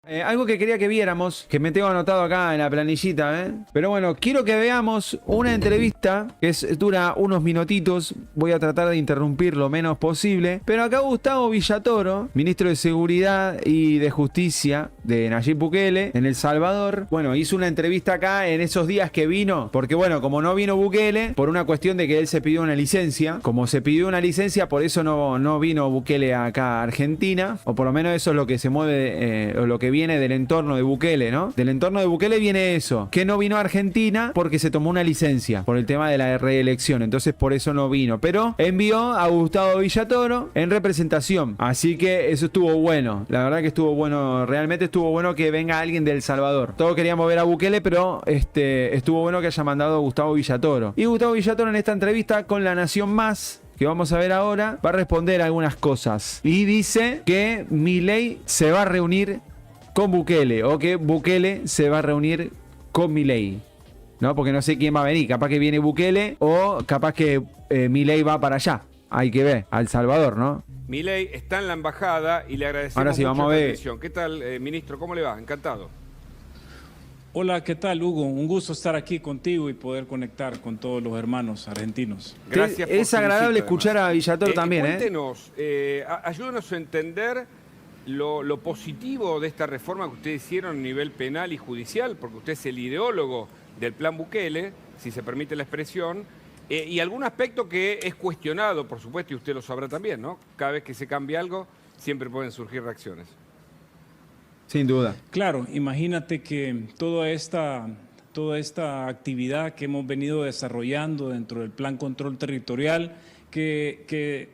Algo que quería que viéramos, que me tengo anotado acá en la planillita, pero bueno, quiero que veamos una entrevista que dura unos minutitos. Voy a tratar de interrumpir lo menos posible. Pero acá Gustavo Villatoro, ministro de Seguridad y de Justicia de Nayib Bukele en El Salvador, bueno, hizo una entrevista acá en esos días que vino, porque bueno, como no vino Bukele, por una cuestión de que él se pidió una licencia, como se pidió una licencia, por eso no vino Bukele acá a Argentina, o por lo menos eso es lo que se mueve, o lo que viene del entorno de Bukele, ¿no? Del entorno de Bukele viene eso, que no vino a Argentina porque se tomó una licencia por el tema de la reelección, entonces por eso no vino, pero envió a Gustavo Villatoro en representación, así que eso estuvo bueno, la verdad que estuvo bueno, realmente estuvo bueno que venga alguien de El Salvador. Todos queríamos ver a Bukele, pero estuvo bueno que haya mandado a Gustavo Villatoro. Y Gustavo Villatoro en esta entrevista con La Nación Más, que vamos a ver ahora, va a responder algunas cosas. Y dice que Milei se va a reunir con Bukele, o que Bukele se va a reunir con Milei, ¿no? Porque no sé quién va a venir, capaz que viene Bukele o capaz que Milei va para allá. Hay que ver, a El Salvador, ¿no? Milei está en la embajada y le agradecemos ahora sí, mucho vamos a la ver. atención. ¿Qué tal, ministro? ¿Cómo le va? Encantado. Hola, ¿qué tal, Hugo? Un gusto estar aquí contigo y poder conectar con todos los hermanos argentinos. Gracias por Es su agradable visita, escuchar además. a Villatoro también, Cuéntenos, ayúdenos a entender lo positivo de esta reforma que ustedes hicieron a nivel penal y judicial, porque usted es el ideólogo del plan Bukele, si se permite la expresión, y algún aspecto que es cuestionado, por supuesto, y usted lo sabrá también, ¿no? Cada vez que se cambia algo, siempre pueden surgir reacciones. Sin duda. Claro, imagínate que toda esta actividad que hemos venido desarrollando dentro del Plan Control Territorial, que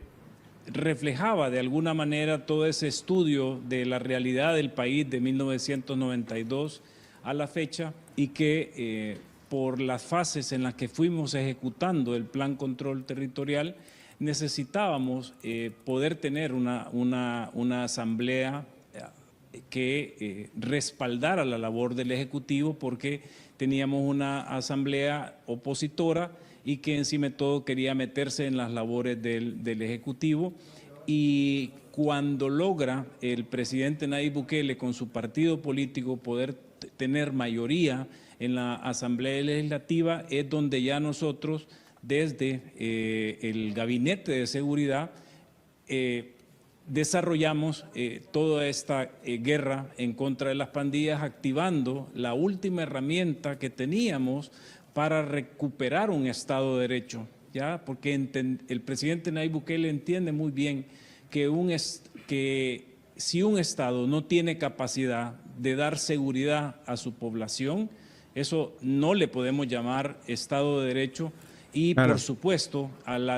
reflejaba de alguna manera todo ese estudio de la realidad del país de 1992 a la fecha, y que por las fases en las que fuimos ejecutando el Plan Control Territorial, necesitábamos poder tener una asamblea que respaldara la labor del Ejecutivo, porque teníamos una asamblea opositora y que encima de todo quería meterse en las labores del Ejecutivo. Y cuando logra el presidente Nayib Bukele con su partido político poder tener mayoría en la Asamblea Legislativa, es donde ya nosotros desde el Gabinete de Seguridad desarrollamos toda esta guerra en contra de las pandillas, activando la última herramienta que teníamos para recuperar un Estado de Derecho, ¿ya? Porque el presidente Nayib Bukele entiende muy bien que si un Estado no tiene capacidad de dar seguridad a su población, eso no le podemos llamar Estado de Derecho. Y claro, por supuesto, al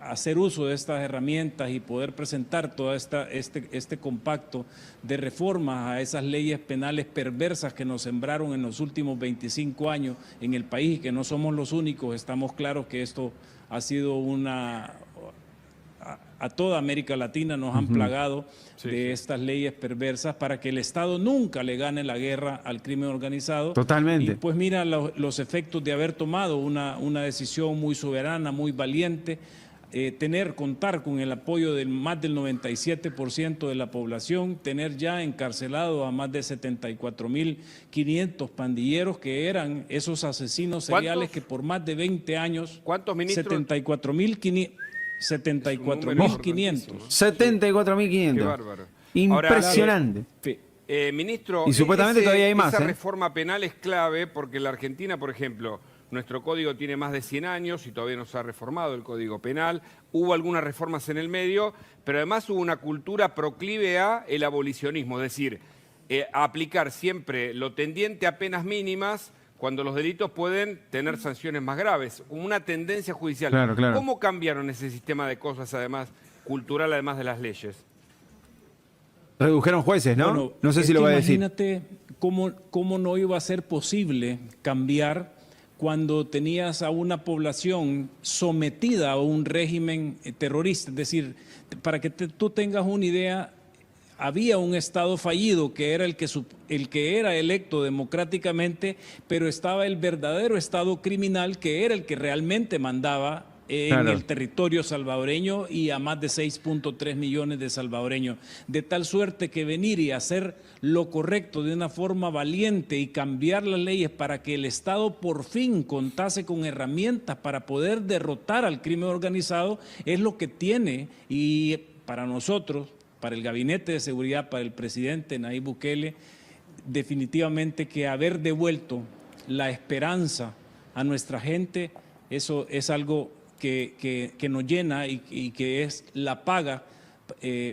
hacer uso de estas herramientas y poder presentar todo este compacto de reformas a esas leyes penales perversas que nos sembraron en los últimos 25 años en el país, y que no somos los únicos, estamos claros que esto ha sido a toda América Latina nos han plagado de estas leyes perversas para que el Estado nunca le gane la guerra al crimen organizado. Totalmente. Y pues mira los efectos de haber tomado una decisión muy soberana, muy valiente, contar con el apoyo del más del 97% de la población, tener ya encarcelado a más de 74.500 pandilleros que eran esos asesinos seriales que por más de 20 años... ¿Cuántos, ministros? 74.500. 74.500. Qué bárbaro. Impresionante. Ahora, ministro, y supuestamente todavía hay más. Esa reforma penal es clave porque en la Argentina, por ejemplo, nuestro código tiene más de 100 años y todavía no se ha reformado el código penal. Hubo algunas reformas en el medio, pero además hubo una cultura proclive a el abolicionismo, es decir, a aplicar siempre lo tendiente a penas mínimas cuando los delitos pueden tener sanciones más graves, una tendencia judicial. Claro, claro. ¿Cómo cambiaron ese sistema de cosas, además, cultural, además de las leyes? Redujeron jueces, ¿no? Bueno, no sé si lo va a decir. Imagínate cómo no iba a ser posible cambiar cuando tenías a una población sometida a un régimen terrorista. Es decir, para que tú tengas una idea, había un Estado fallido que era el que era electo democráticamente, pero estaba el verdadero Estado criminal, que era el que realmente mandaba en Claro. el territorio salvadoreño y a más de 6.3 millones de salvadoreños. De tal suerte que venir y hacer lo correcto de una forma valiente y cambiar las leyes para que el Estado por fin contase con herramientas para poder derrotar al crimen organizado es lo que tiene, y para nosotros, para el Gabinete de Seguridad, para el presidente Nayib Bukele, definitivamente que haber devuelto la esperanza a nuestra gente, eso es algo que nos llena y que es la paga,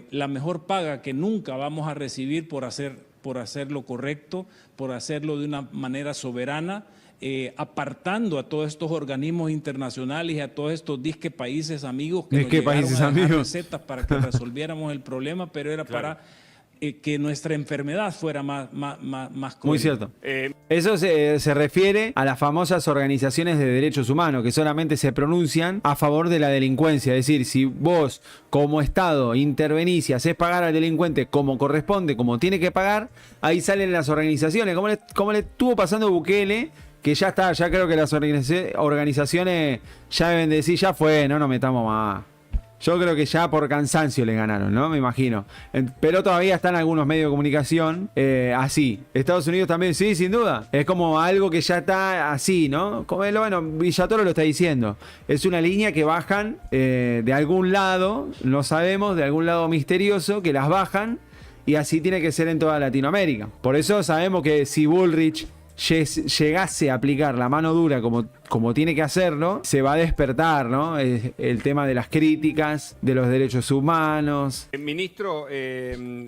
la mejor paga que nunca vamos a recibir por hacer lo correcto, por hacerlo de una manera soberana, apartando a todos estos organismos internacionales y a todos estos disque países amigos que nos llegaron a dejar recetas para que resolviéramos el problema, pero era para que nuestra enfermedad fuera más crónica. Muy cierto. Eso se refiere a las famosas organizaciones de derechos humanos que solamente se pronuncian a favor de la delincuencia. Es decir, si vos como Estado intervenís y hacés pagar al delincuente como corresponde, como tiene que pagar, ahí salen las organizaciones, como le estuvo pasando a Bukele, que ya está, ya creo que las organizaciones ya deben decir, ya fue, no nos metamos más. Yo creo que ya por cansancio le ganaron, ¿no? Me imagino. Pero todavía están algunos medios de comunicación así. Estados Unidos también, sí, sin duda. Es como algo que ya está así, ¿no? Como, bueno, Villatoro lo está diciendo. Es una línea que bajan de algún lado, no sabemos, de algún lado misterioso, que las bajan. Y así tiene que ser en toda Latinoamérica. Por eso sabemos que si Bullrich llegase a aplicar la mano dura como tiene que hacerlo, se va a despertar, ¿no? El tema de las críticas, de los derechos humanos. Ministro,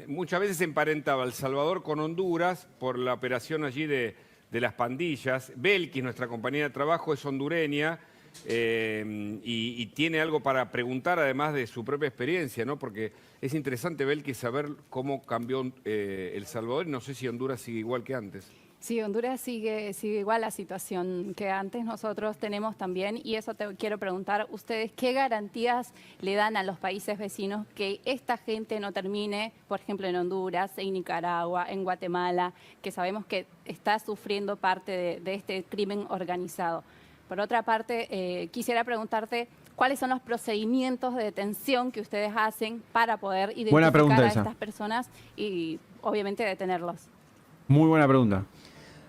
muchas veces se emparentaba El Salvador con Honduras por la operación allí de las pandillas. Belkis, nuestra compañera de trabajo, es hondureña y tiene algo para preguntar además de su propia experiencia, ¿no? Porque es interesante, Belkis, saber cómo cambió El Salvador y no sé si Honduras sigue igual que antes. Sí, Honduras sigue igual la situación que antes nosotros tenemos también, y eso te quiero preguntar, ustedes, ¿qué garantías le dan a los países vecinos que esta gente no termine, por ejemplo, en Honduras, en Nicaragua, en Guatemala, que sabemos que está sufriendo parte de este crimen organizado? Por otra parte, quisiera preguntarte, ¿cuáles son los procedimientos de detención que ustedes hacen para poder identificar a estas personas y, obviamente, detenerlos? Muy buena pregunta.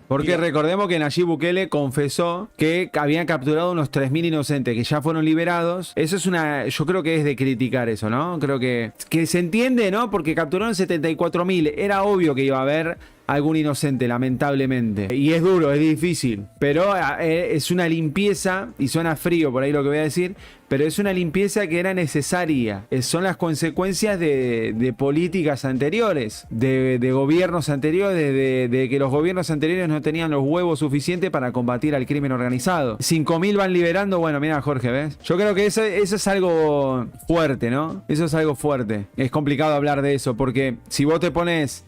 Porque recordemos que Nayib Bukele confesó que habían capturado unos 3.000 inocentes que ya fueron liberados. Eso es yo creo que es de criticar eso, ¿no? Creo que se entiende, ¿no? Porque capturaron 74.000. Era obvio que iba a haber algún inocente, lamentablemente. Y es duro, es difícil. Pero es una limpieza, y suena frío por ahí lo que voy a decir, pero es una limpieza que era necesaria. Son las consecuencias de políticas anteriores, de gobiernos anteriores, de que los gobiernos anteriores no tenían los huevos suficientes para combatir al crimen organizado. 5.000 van liberando, bueno, mira Jorge, ¿ves? Yo creo que eso es algo fuerte, ¿no? Eso es algo fuerte. Es complicado hablar de eso, porque si vos te pones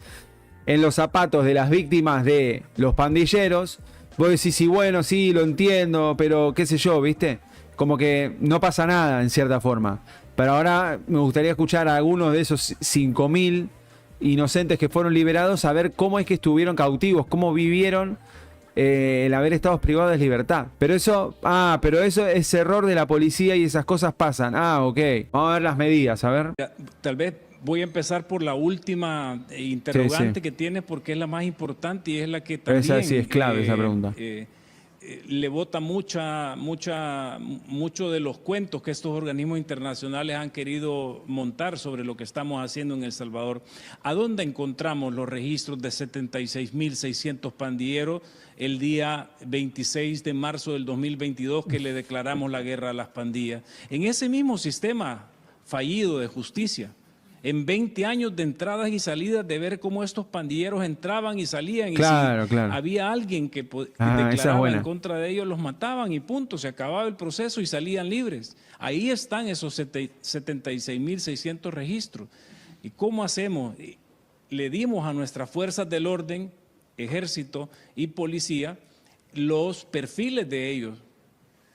en los zapatos de las víctimas de los pandilleros, vos decís, sí, bueno, sí, lo entiendo, pero qué sé yo, ¿viste? Como que no pasa nada en cierta forma. Pero ahora me gustaría escuchar a algunos de esos 5.000 inocentes que fueron liberados, a ver cómo es que estuvieron cautivos, cómo vivieron el haber estado privados de libertad. Pero eso es error de la policía y esas cosas pasan. Ok. Vamos a ver las medidas, a ver. Tal vez voy a empezar por la última interrogante sí. que tienes, porque es la más importante y es la que también Esa sí es clave, esa pregunta. Le bota mucho de los cuentos que estos organismos internacionales han querido montar sobre lo que estamos haciendo en El Salvador. ¿A dónde encontramos los registros de 76.600 pandilleros el día 26 de marzo del 2022 que le declaramos la guerra a las pandillas? En ese mismo sistema fallido de justicia. En 20 años de entradas y salidas, de ver cómo estos pandilleros entraban y salían. Claro, y si había alguien que declaraba en contra de ellos, los mataban y punto, se acababa el proceso y salían libres. Ahí están esos 76.600 registros. ¿Y cómo hacemos? Le dimos a nuestras fuerzas del orden, ejército y policía, los perfiles de ellos.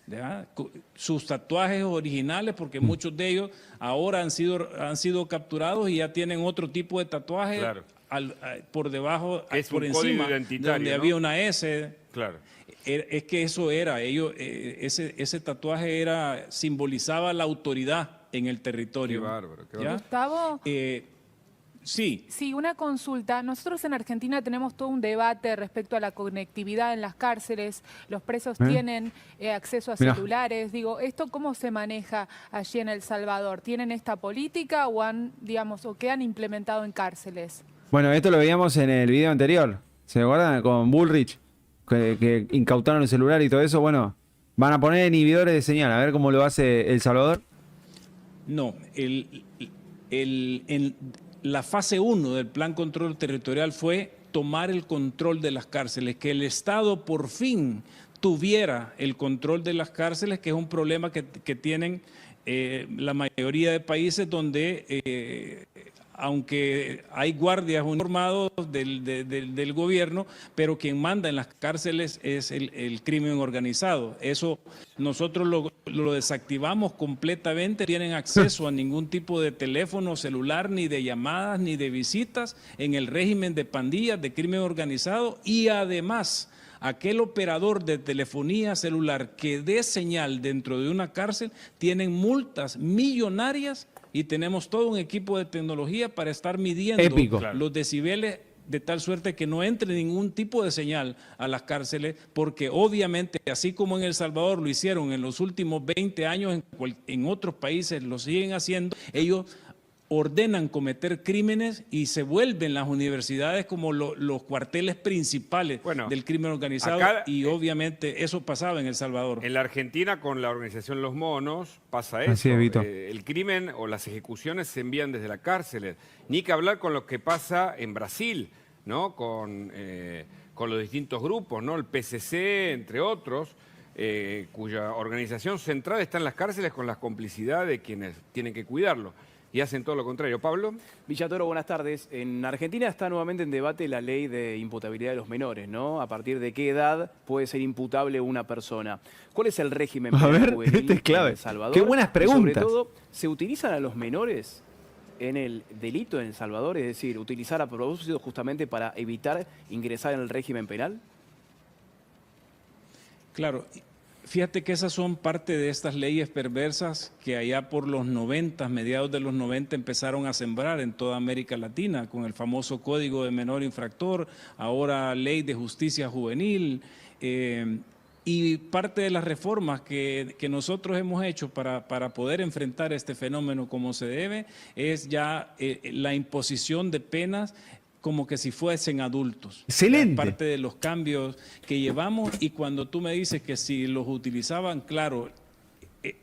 ¿Ya? Sus tatuajes originales, porque muchos de ellos ahora han sido capturados y ya tienen otro tipo de tatuaje por debajo, Es por un código encima, identitario, donde ¿no? había una S. Claro. Es que eso era, ese tatuaje simbolizaba la autoridad en el territorio. Qué bárbaro, qué ¿Ya? bárbaro. Gustavo. Sí, Sí, una consulta. Nosotros en Argentina tenemos todo un debate respecto a la conectividad en las cárceles. Los presos tienen acceso a Mirá. celulares. Digo, ¿esto cómo se maneja allí en El Salvador? ¿Tienen esta política o o qué han implementado en cárceles? Bueno, esto lo veíamos en el video anterior. ¿Se acuerdan? Con Bullrich, que incautaron el celular y todo eso. Bueno, van a poner inhibidores de señal. A ver cómo lo hace El Salvador. no. La fase 1 del Plan Control Territorial fue tomar el control de las cárceles, que el Estado por fin tuviera el control de las cárceles, que es un problema que tienen la mayoría de países donde, aunque hay guardias uniformados del gobierno, pero quien manda en las cárceles es el crimen organizado. Eso nosotros lo desactivamos completamente. No tienen acceso a ningún tipo de teléfono celular, ni de llamadas, ni de visitas en el régimen de pandillas, de crimen organizado, y además aquel operador de telefonía celular que dé señal dentro de una cárcel tienen multas millonarias. Y tenemos todo un equipo de tecnología para estar midiendo Épico. los decibeles de tal suerte que no entre ningún tipo de señal a las cárceles, porque obviamente, así como en El Salvador lo hicieron en los últimos 20 años, en otros países lo siguen haciendo, ellos ordenan cometer crímenes y se vuelven las universidades como los cuarteles principales del crimen organizado, acá, y obviamente eso pasaba en El Salvador. En la Argentina, con la organización Los Monos, pasa eso. Así es, Vito. El crimen o las ejecuciones se envían desde la cárcel. Ni que hablar con lo que pasa en Brasil, ¿no? Con los distintos grupos, ¿no? El PCC, entre otros, cuya organización central está en las cárceles con la complicidad de quienes tienen que cuidarlo. Y hacen todo lo contrario. ¿Pablo? Villatoro, buenas tardes. En Argentina está nuevamente en debate la ley de imputabilidad de los menores, ¿no? A partir de qué edad puede ser imputable una persona. ¿Cuál es el régimen A penal ver, juvenil este es clave. en El Salvador? Qué buenas Y preguntas. sobre todo, ¿se utilizan a los menores en el delito en El Salvador? Es decir, utilizar a propósito justamente para evitar ingresar en el régimen penal. Claro, fíjate que esas son parte de estas leyes perversas que allá por los 90, mediados de los 90, empezaron a sembrar en toda América Latina, con el famoso Código de Menor Infractor, ahora Ley de Justicia Juvenil, y parte de las reformas que nosotros hemos hecho para poder enfrentar este fenómeno como se debe, es ya la imposición de penas como que si fuesen adultos. Excelente. Es parte de los cambios que llevamos, y cuando tú me dices que si los utilizaban, claro,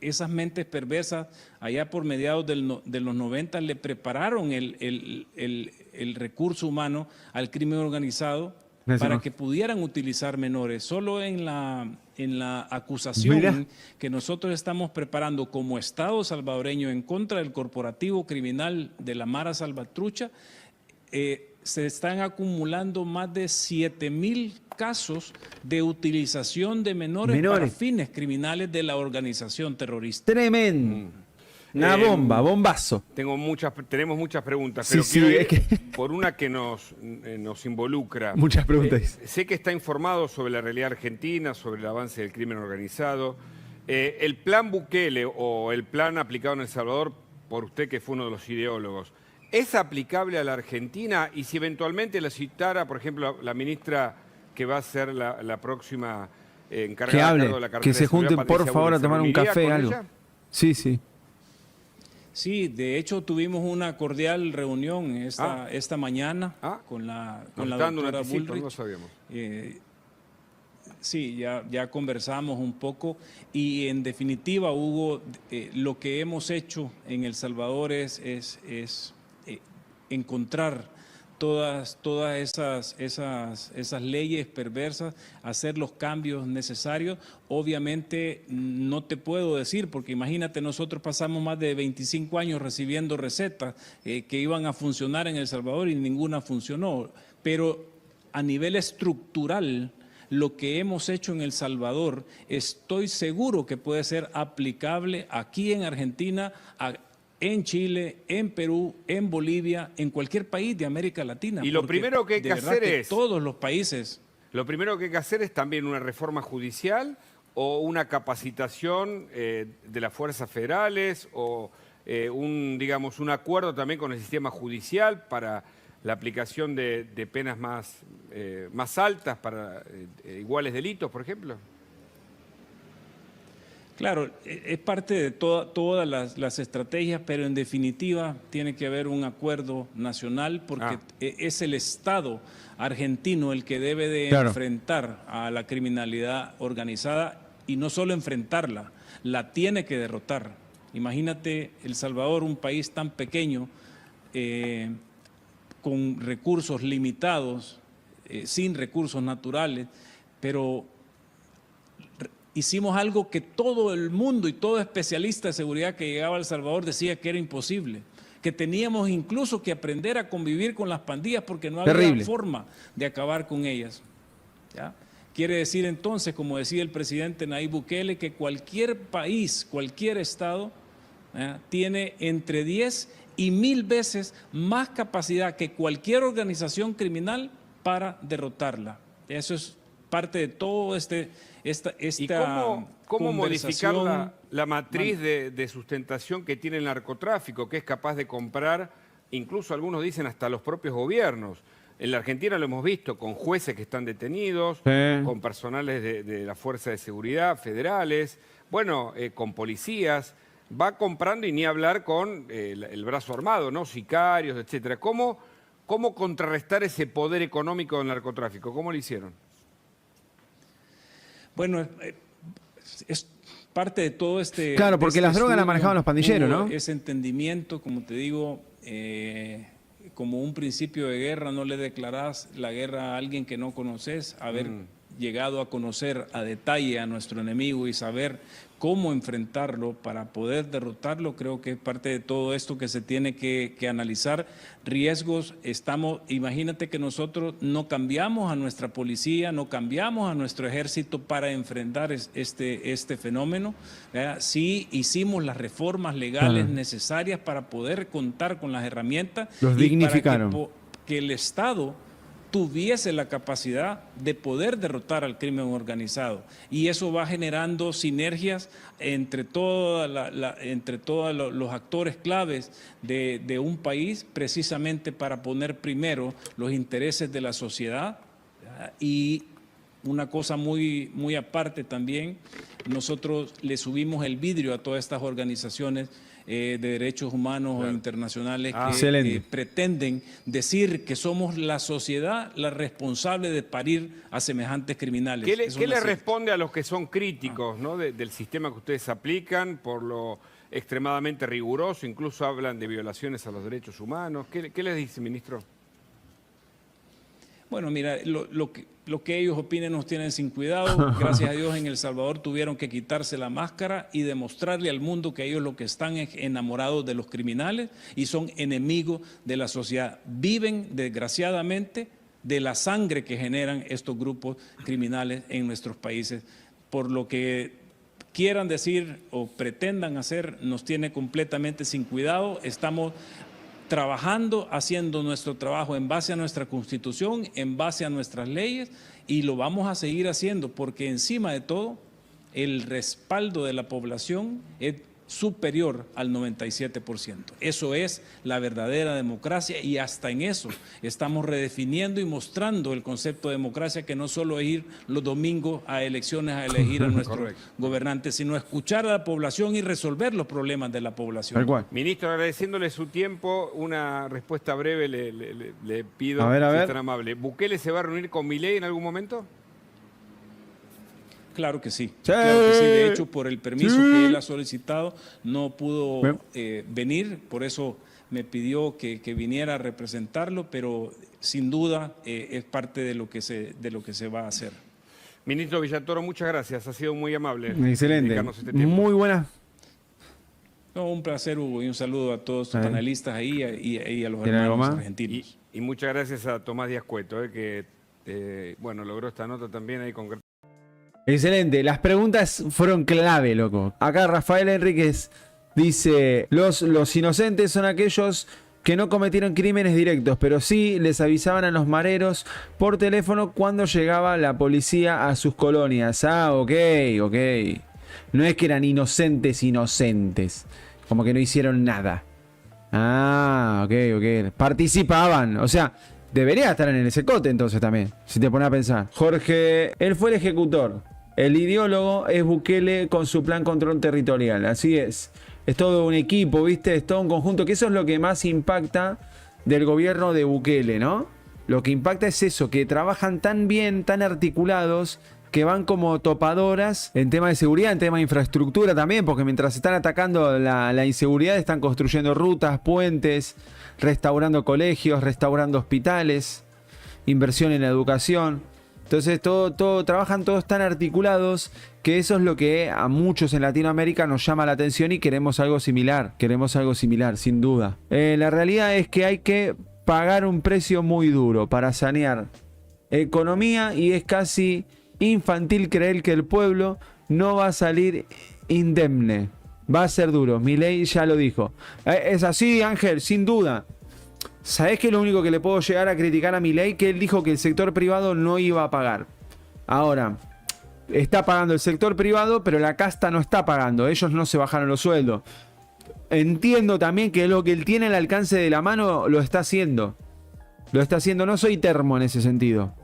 esas mentes perversas allá por mediados de los 90 le prepararon el recurso humano al crimen organizado para que pudieran utilizar menores. Solo en la acusación que nosotros estamos preparando como Estado salvadoreño en contra del corporativo criminal de la Mara Salvatrucha, se están acumulando más de 7,000 casos de utilización de menores para fines criminales de la organización terrorista. Tremendo. Una bombazo. Tenemos muchas preguntas, Sí, pero sí, quiero ir es que- por una que nos involucra. Muchas preguntas. Sé que está informado sobre la realidad argentina, sobre el avance del crimen organizado. El plan Bukele o el plan aplicado en El Salvador, por usted que fue uno de los ideólogos, ¿es aplicable a la Argentina? Y si eventualmente la citara, por ejemplo, la ministra que va a ser la próxima encargada Que a hable, cargo de la cartera que de se seguridad, junten por Patricia favor a Bullrich, tomar un ¿iría café, con algo. ella? Sí, sí. Sí, de hecho tuvimos una cordial reunión esta mañana con la Dando un doctora anticipo, Bullrich. no sabíamos. Sí, ya conversamos un poco, y en definitiva hubo lo que hemos hecho en El Salvador es encontrar todas esas leyes perversas, hacer los cambios necesarios. Obviamente no te puedo decir, porque imagínate, nosotros pasamos más de 25 años recibiendo recetas que iban a funcionar en El Salvador y ninguna funcionó, pero a nivel estructural, lo que hemos hecho en El Salvador, estoy seguro que puede ser aplicable aquí en Argentina en Chile, en Perú, en Bolivia, en cualquier país de América Latina. Y lo porque primero que hay de que verdad hacer que es... todos los países... Lo primero que hay que hacer es también una reforma judicial o una capacitación de las fuerzas federales o digamos, un acuerdo también con el sistema judicial para la aplicación de penas más altas para iguales delitos, por ejemplo. Claro, es parte de todas las estrategias, pero en definitiva tiene que haber un acuerdo nacional porque es el Estado argentino el que debe de enfrentar a la criminalidad organizada y no solo enfrentarla, la tiene que derrotar. Imagínate El Salvador, un país tan pequeño, con recursos limitados, sin recursos naturales, pero hicimos algo que todo el mundo y todo especialista de seguridad que llegaba a El Salvador decía que era imposible, que teníamos incluso que aprender a convivir con las pandillas porque no había forma de acabar con ellas. ¿Ya? Quiere decir entonces, como decía el presidente Nayib Bukele, que cualquier país, cualquier estado, tiene entre 10 y 1000 veces más capacidad que cualquier organización criminal para derrotarla. Eso es parte de todo esta ¿Y cómo modificar la matriz de sustentación que tiene el narcotráfico, que es capaz de comprar, incluso algunos dicen hasta los propios gobiernos? En la Argentina lo hemos visto con jueces que están detenidos, con personales de la Fuerza de Seguridad federales, bueno, con policías. Va comprando y ni hablar con el brazo armado, ¿no? Sicarios, etcétera. ¿Cómo contrarrestar ese poder económico del narcotráfico? ¿Cómo lo hicieron? Bueno, es parte de todo este... Claro, porque las drogas las manejaban los pandilleros, ¿no? Ese entendimiento, como te digo, como un principio de guerra, no le declarás la guerra a alguien que no conoces, haber llegado a conocer a detalle a nuestro enemigo y saber cómo enfrentarlo para poder derrotarlo, creo que es parte de todo esto que se tiene que analizar. Riesgos, imagínate que nosotros no cambiamos a nuestra policía, no cambiamos a nuestro ejército para enfrentar este fenómeno. Sí hicimos las reformas legales necesarias para poder contar con las herramientas. Los dignificaron. Para que el Estado tuviese la capacidad de poder derrotar al crimen organizado. Y eso va generando sinergias entre todos los actores claves de un país, precisamente para poner primero los intereses de la sociedad. Y una cosa muy aparte también, nosotros le subimos el vidrio a todas estas organizaciones de derechos humanos internacionales que pretenden decir que somos la sociedad la responsable de parir a semejantes criminales. ¿Qué le responde a los que son críticos, ¿no? del sistema que ustedes aplican por lo extremadamente riguroso? Incluso hablan de violaciones a los derechos humanos. ¿Qué les dice, ministro? Bueno, mira, lo que ellos opinen nos tienen sin cuidado. Gracias a Dios en El Salvador tuvieron que quitarse la máscara y demostrarle al mundo que ellos lo que están es enamorados de los criminales y son enemigos de la sociedad. Viven, desgraciadamente, de la sangre que generan estos grupos criminales en nuestros países. Por lo que quieran decir o pretendan hacer, nos tiene completamente sin cuidado. Estamos trabajando, haciendo nuestro trabajo en base a nuestra Constitución, en base a nuestras leyes, y lo vamos a seguir haciendo porque encima de todo el respaldo de la población es superior al 97%. Eso es la verdadera democracia y hasta en eso estamos redefiniendo y mostrando el concepto de democracia, que no solo es ir los domingos a elecciones a elegir a nuestros gobernantes, sino escuchar a la población y resolver los problemas de la población. Ministro, agradeciéndole su tiempo, una respuesta breve le pido, a ver. si es tan amable. ¿Bukele se va a reunir con Milei en algún momento? Claro que sí, claro que sí. De hecho, por el permiso que él ha solicitado, no pudo venir, por eso me pidió que viniera a representarlo, pero sin duda es parte de lo que se va a hacer. Ministro Villatoro, muchas gracias, ha sido muy amable. Excelente, muy buena. No, un placer, Hugo, y un saludo a todos los panelistas ahí y a los hermanos argentinos. Y muchas gracias a Tomás Díaz Cueto, que bueno, logró esta nota también ahí con... Excelente, las preguntas fueron clave, loco. Acá Rafael Enríquez Dice, los inocentes son aquellos que no cometieron crímenes directos, pero sí les avisaban a los mareros por teléfono cuando llegaba la policía a sus colonias. Ah, ok. No es que eran inocentes, como que no hicieron nada. Ah, ok. Participaban, o sea, debería estar en el secote entonces también, si te pones a pensar. Jorge, él fue el ejecutor. El ideólogo es Bukele con su plan control territorial, así es. Es todo un equipo, ¿viste? Es todo un conjunto, que eso es lo que más impacta del gobierno de Bukele, ¿no? Lo que impacta es eso, que trabajan tan bien, tan articulados, que van como topadoras en tema de seguridad, en tema de infraestructura también, porque mientras están atacando la inseguridad, están construyendo rutas, puentes, restaurando colegios, restaurando hospitales, inversión en la educación. Entonces trabajan todos tan articulados que eso es lo que a muchos en Latinoamérica nos llama la atención y queremos algo similar, sin duda. La realidad es que hay que pagar un precio muy duro para sanear economía y es casi infantil creer que el pueblo no va a salir indemne. Va a ser duro, Milei ya lo dijo. Es así, Ángel, sin duda. ¿Sabés qué es lo único que le puedo llegar a criticar a Milei? Que él dijo que el sector privado no iba a pagar. Ahora, está pagando el sector privado, pero la casta no está pagando. Ellos no se bajaron los sueldos. Entiendo también que lo que él tiene al alcance de la mano lo está haciendo. No soy termo en ese sentido.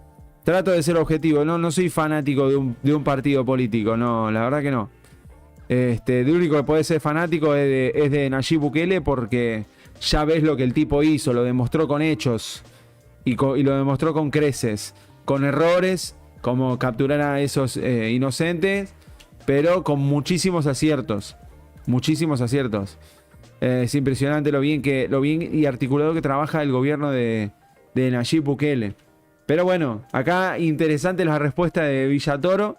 Trato de ser objetivo. No soy fanático de un partido político. No, la verdad que no. El único que puede ser fanático es de Nayib Bukele porque ya ves lo que el tipo hizo, lo demostró con hechos y lo demostró con creces, con errores, como capturar a esos inocentes, pero con muchísimos aciertos. Es impresionante lo bien y articulado que trabaja el gobierno de Nayib Bukele. Pero bueno, acá interesante la respuesta de Villatoro.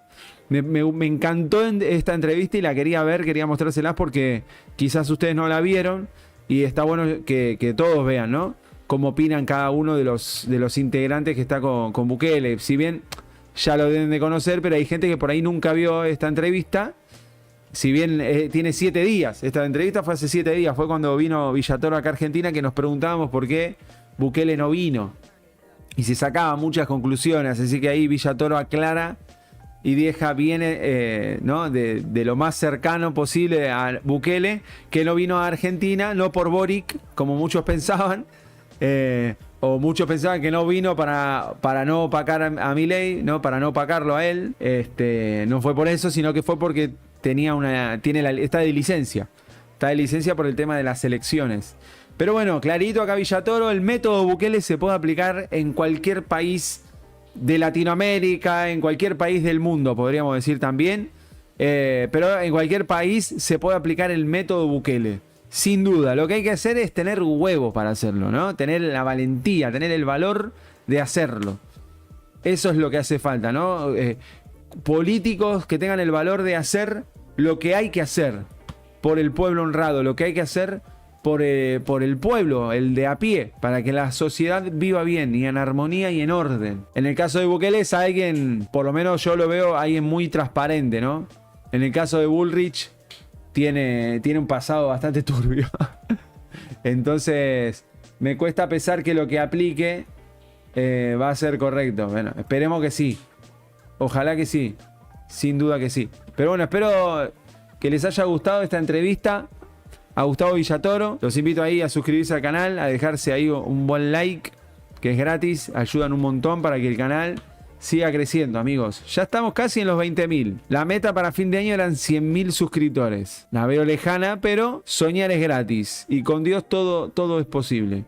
Me encantó esta entrevista y la quería mostrárselas porque quizás ustedes no la vieron y está bueno que todos vean, ¿no? Cómo opinan cada uno de los integrantes que está con Bukele. Si bien ya lo deben de conocer, pero hay gente que por ahí nunca vio esta entrevista. Si bien tiene 7 días, esta entrevista fue hace 7 días, fue cuando vino Villatoro acá a Argentina que nos preguntábamos por qué Bukele no vino. Y se sacaban muchas conclusiones, así que ahí Villatoro aclara y deja bien ¿no? de lo más cercano posible a Bukele, que no vino a Argentina, no por Boric, como muchos pensaban, o muchos pensaban que no vino para no opacar a Milei, ¿no? Para no opacarlo a él. No fue por eso, sino que fue porque está de licencia. Está de licencia por el tema de las elecciones. Pero bueno, clarito acá Villatoro, el método Bukele se puede aplicar en cualquier país de Latinoamérica, en cualquier país del mundo, podríamos decir también. Pero en cualquier país se puede aplicar el método Bukele. Sin duda, lo que hay que hacer es tener huevos para hacerlo, ¿no? Tener la valentía, tener el valor de hacerlo. Eso es lo que hace falta, ¿no? Políticos que tengan el valor de hacer lo que hay que hacer por el pueblo honrado, lo que hay que hacer por el pueblo, el de a pie, para que la sociedad viva bien y en armonía y en orden. En el caso de Bukele es alguien, por lo menos yo lo veo, alguien muy transparente, ¿no? En el caso de Bullrich tiene un pasado bastante turbio. Entonces me cuesta pensar que lo que aplique va a ser correcto. Bueno, esperemos que sí. Ojalá que sí. Sin duda que sí. Pero bueno, espero que les haya gustado esta entrevista a Gustavo Villatoro. Los invito ahí a suscribirse al canal, a dejarse ahí un buen like, que es gratis, ayudan un montón para que el canal siga creciendo, amigos. Ya estamos casi en los 20.000. La meta para fin de año eran 100.000 suscriptores. La veo lejana, pero soñar es gratis. Y con Dios todo es posible.